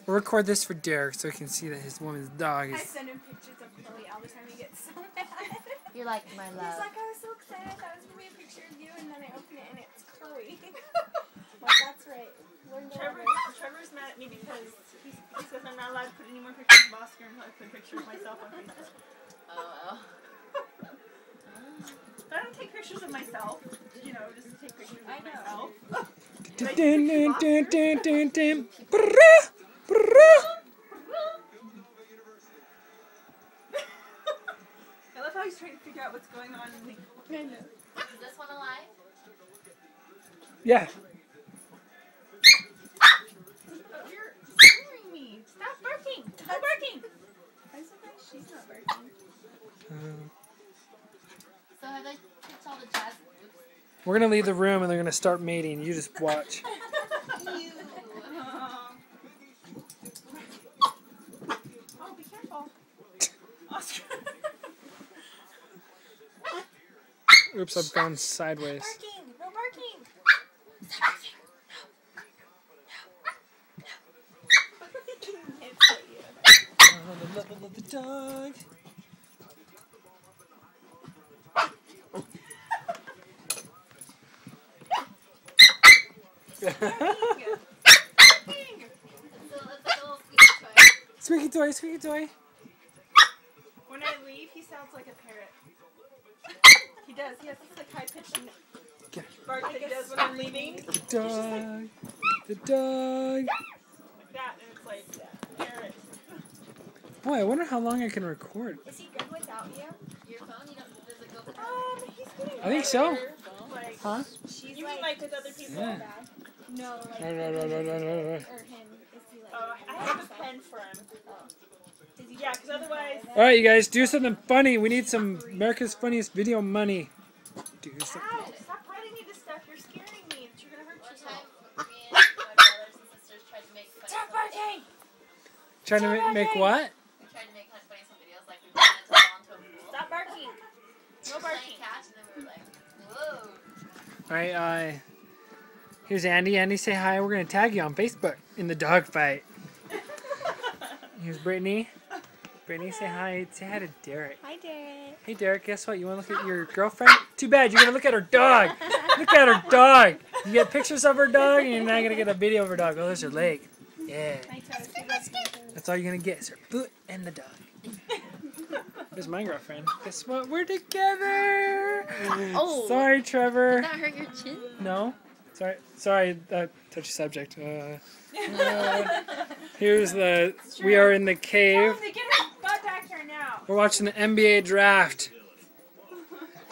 We'll record this for Derek so he can see that his woman's dog I is... send him pictures of Chloe all the time. He gets so mad. You're like my love. He's like, I was so excited. I thought it was going to be a picture of you, and then I open it, and it's Chloe. Like, that's right. Trevor's mad at me because he says I'm not allowed to put any more pictures of Oscar and I put pictures of myself on Facebook. Oh, well. I don't take pictures of myself, you know, just take pictures of myself. I love how he's trying to figure out what's going on in the... Is this one alive? Yeah. Oh, you're scaring me. Stop barking. Stop barking. I'm surprised she's not barking. So have they picked all the jazz groups? We're going to leave the room and they're going to start mating. You just watch. Oh, be careful. Oscar. Oops, I've gone sideways. Barking! No barking! Oh, the level of the dog. Squeaky toy, squeaky toy. When I leave, he sounds like a parrot. He does. He has this like high-pitched bark that he does when I'm leaving. The dog. The dog. Like that, and it's like parrot. Boy, I wonder how long I can record. Is he good without you? Your phone, does it go with He's getting I think so. better. Like, Huh? She's you mean like with other people? Yeah. No, like No. or him. Is he like? Oh, I have a pen for him. Is he Yeah, because otherwise... Alright, you guys, do something funny. We need some America's Funniest Video money. Do something. Ow, stop writing me this stuff. You're scaring me. You're going to hurt One yourself. time, me and my brothers and sisters tried to make funny Stop barking! Trying to make what? We tried to make funny some videos, like we wanted to fall into a pool. Stop barking. No Playing barking. catch, and then we were like, whoa. Alright, here's Andy. Andy, say hi. We're going to tag you on Facebook in the dog fight. Here's Brittany. Brittany, say hi. Say hi to Derek. Hi, Derek. Hey, Derek, guess what? You want to look at your girlfriend? Too bad. You're going to look at her dog. Look at her dog. You get pictures of her dog, and you're not going to get a video of her dog. Oh, there's her leg. Yeah. My toes. He loves my toes. That's all you're going to get is her foot and the dog. There's my girlfriend. Guess what? We're together. Oh. Sorry, Trevor. Did that hurt your chin? No. Sorry. Touchy subject. Here's the... We are in the cave. Get her butt back here now. We're watching the NBA draft.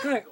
Look.